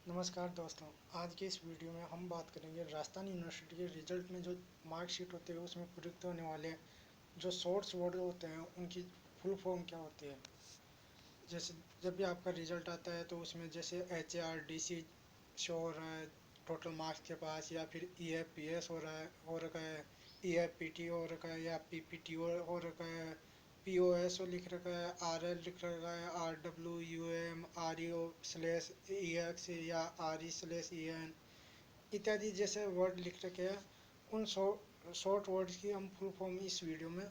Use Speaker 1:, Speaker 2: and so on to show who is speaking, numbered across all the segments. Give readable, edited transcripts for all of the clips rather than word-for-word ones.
Speaker 1: नमस्कार दोस्तों। आज के इस वीडियो में हम बात करेंगे राजस्थान यूनिवर्सिटी के रिजल्ट में जो मार्कशीट होती है उसमें प्रयुक्त होने वाले जो शॉर्ट्स वर्ड होते हैं उनकी फुल फॉर्म क्या होती है। जैसे जब भी आपका रिजल्ट आता है तो उसमें जैसे HRDC शो हो रहा है टोटल मार्क्स के पास, या फिर EFPS हो रखा है, EFPT हो रखा है, या PPT हो रखा है, POS लिख रखा है, RL लिख रखा है, RWUM REO स्लेश EX या RE स्लेश EN इत्यादि जैसे वर्ड लिख रखे हैं। उन शॉर्ट वर्ड्स की हम फुल फॉर्म इस वीडियो में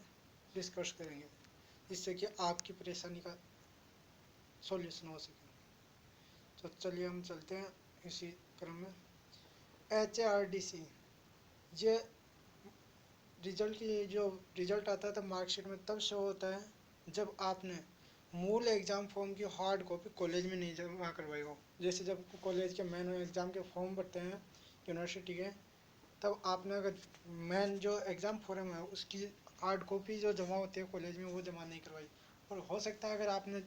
Speaker 1: डिस्कस करेंगे, जिससे कि आपकी परेशानी का सॉल्यूशन हो सके। तो चलिए हम चलते हैं इसी क्रम में। HRDC ये रिजल्ट की जो रिजल्ट आता है तब मार्कशीट में तब शो होता है जब आपने मूल एग्ज़ाम फॉर्म की हार्ड कॉपी कॉलेज में नहीं जमा करवाई हो। जैसे जब कॉलेज के मेन एग्ज़ाम के फॉर्म भरते हैं यूनिवर्सिटी के, तब आपने अगर मेन जो एग्ज़ाम फॉर्म है उसकी हार्ड कॉपी जो जमा होती है कॉलेज में वो जमा नहीं करवाई, और हो सकता है अगर आपने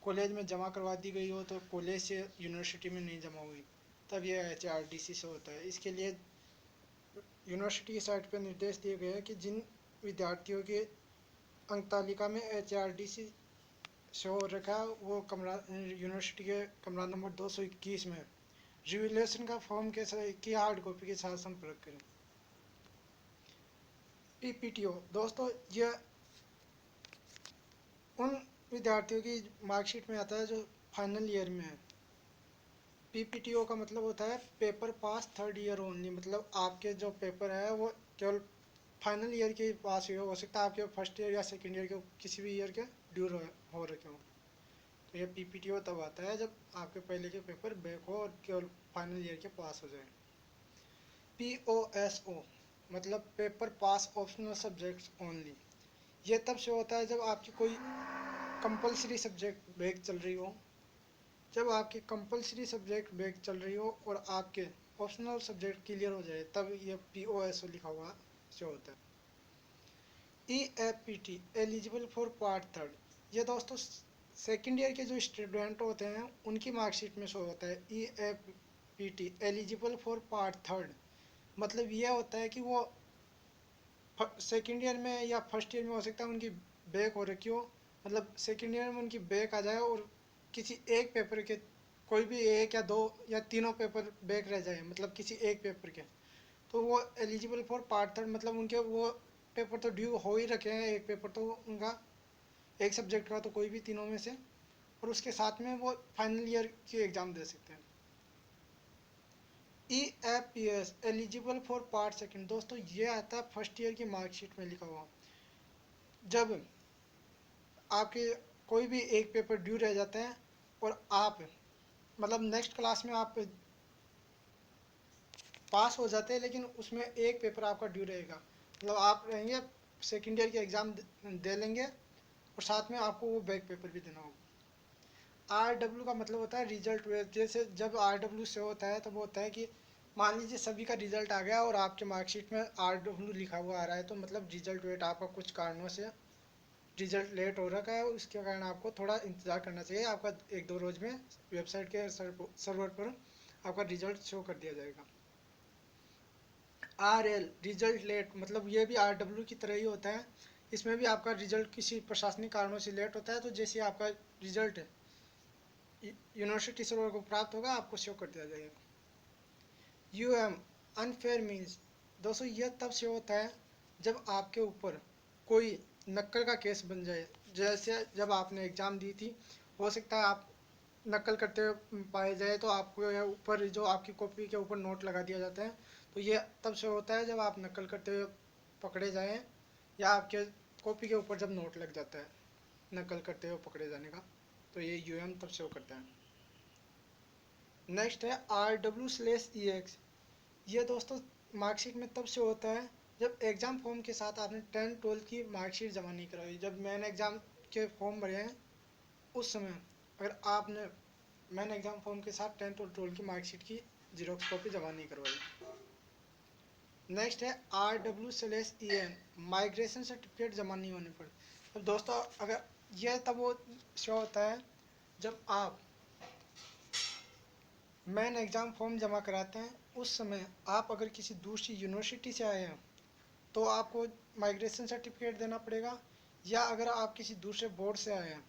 Speaker 1: कॉलेज में जमा करवा दी गई हो तो कॉलेज से यूनिवर्सिटी में नहीं जमा हुई, तब ये HRDC से होता है। इसके लिए यूनिवर्सिटी की साइट पर निर्देश दिए गए हैं कि जिन विद्यार्थियों के अंक तालिका में HRDC शो हो रखा है वो कमरा यूनिवर्सिटी के कमरा नंबर 221 में रिविलेशन का फॉर्म के की हार्ड कॉपी के साथ संपर्क करें। PPTO दोस्तों ये उन विद्यार्थियों की मार्कशीट में आता है जो फाइनल ईयर में है। PPTO का मतलब होता है paper pass third year only, मतलब आपके जो पेपर है वो केवल फाइनल ईयर के पास हुए हो सकता है आपके फर्स्ट ईयर या सेकेंड ईयर के किसी भी ईयर के ड्यूर हो रखे हो। तो ये PPTO तब आता है जब आपके पहले के पेपर बैक हो और केवल फाइनल ईयर के पास हो जाए। POSO मतलब paper pass optional subjects only, ये तब से होता है जब आपकी कोई कंपलसरी सब्जेक्ट बैक चल रही हो। जब आपकी कंपलसरी सब्जेक्ट बैक चल रही हो और आपके ऑप्शनल सब्जेक्ट क्लियर हो जाए तब ये POSO लिखा हुआ से होता है। EFPT eligible for part third, ये दोस्तों सेकेंड ईयर के जो स्टूडेंट होते हैं उनकी मार्कशीट में शो होता है। EFPT eligible for part third मतलब ये होता है कि वो सेकेंड ईयर में या फर्स्ट ईयर में हो सकता है उनकी बैक हो रखी हो, मतलब सेकेंड ईयर में उनकी बैक आ जाए और किसी एक पेपर के कोई भी एक या दो या तीनों पेपर बैक रह जाए, मतलब किसी एक पेपर के, तो वो एलिजिबल फॉर पार्ट थर्ड मतलब उनके वो पेपर तो ड्यू हो ही रखे हैं, एक पेपर तो उनका एक सब्जेक्ट का तो कोई भी तीनों में से, और उसके साथ में वो फाइनल ईयर की एग्ज़ाम दे सकते हैं। EFPS eligible for part second दोस्तों ये आता है फर्स्ट ईयर की मार्कशीट में लिखा हुआ। जब आपके कोई भी एक पेपर ड्यू रह जाता है और आप मतलब नेक्स्ट क्लास में आप पास हो जाते हैं लेकिन उसमें एक पेपर आपका ड्यू रहेगा, मतलब आप रहेंगे सेकेंड ईयर की एग्ज़ाम दे लेंगे और साथ में आपको वो बैक पेपर भी देना होगा। RW का मतलब होता है रिजल्ट वेट। जैसे जब RW से होता है तब होता है कि मान लीजिए सभी का रिजल्ट आ गया और आपके मार्कशीट में RW लिखा हुआ आ रहा है, तो मतलब रिजल्ट वेट आपका कुछ कारणों से रिजल्ट लेट हो रखा है, उसके कारण आपको थोड़ा इंतज़ार करना चाहिए। आपका एक दो रोज में वेबसाइट के सर्वर पर आपका रिजल्ट शो कर दिया जाएगा। RL रिजल्ट लेट मतलब ये भी RW की तरह ही होता है, इसमें भी आपका रिजल्ट किसी प्रशासनिक कारणों से लेट होता है, तो जैसे आपका रिजल्ट यूनिवर्सिटी सर्वर को प्राप्त होगा आपको शो कर दिया जाएगा। UM अनफेयर मीन्स दोस्तों यह तब से होता है जब आपके ऊपर कोई नक्कल का केस बन जाए। जैसे जब आपने एग्ज़ाम दी थी, हो सकता है आप नकल करते हुए पाए जाए तो आपको ऊपर जो आपकी कॉपी के ऊपर नोट लगा दिया जाता है, तो ये तब से होता है जब आप नकल करते हुए पकड़े जाएं या आपके कॉपी के ऊपर जब नोट लग जाता है नकल करते हुए पकड़े जाने का, तो ये UM तब से वो करता है। नेक्स्ट है RW/EX, ये दोस्तों मार्कशीट में तब से होता है जब एग्ज़ाम फॉर्म के साथ आपने 10th-12th की मार्कशीट जमा नहीं कराई। जब मैंने एग्ज़ाम के फॉर्म भरे हैं उस समय अगर आपने मैंने एग्ज़ाम फॉर्म के साथ 10th और 12th की मार्कशीट की जीरोक्स कॉपी जमा नहीं करवाई। नेक्स्ट है RW/EN माइग्रेशन सर्टिफिकेट जमा नहीं होने पर। अब दोस्तों अगर यह तब वो शो होता है जब आप मेन एग्ज़ाम फॉर्म जमा कराते हैं उस समय आप अगर किसी दूसरी यूनिवर्सिटी से आए हैं तो आपको माइग्रेशन सर्टिफिकेट देना पड़ेगा, या अगर आप किसी दूसरे बोर्ड से आए हैं,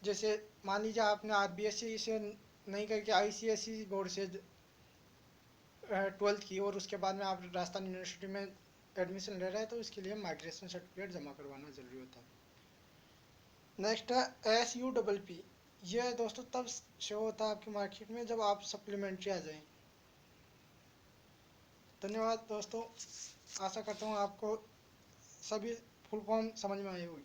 Speaker 1: जैसे मान लीजिए आपने आरबीएससी से नहीं करके आईसीएसई बोर्ड से 12th की और उसके बाद में आप राजस्थान यूनिवर्सिटी में एडमिशन ले रहे हैं, तो इसके लिए माइग्रेशन सर्टिफिकेट जमा करवाना ज़रूरी होता है। नेक्स्ट है SUPP। यह दोस्तों तब शो होता है आपकी मार्कशीट में जब आप सप्लीमेंट्री आ जाएं। धन्यवाद दोस्तों, आशा करता हूँ आपको सभी फुल फॉर्म समझ में आई होगी।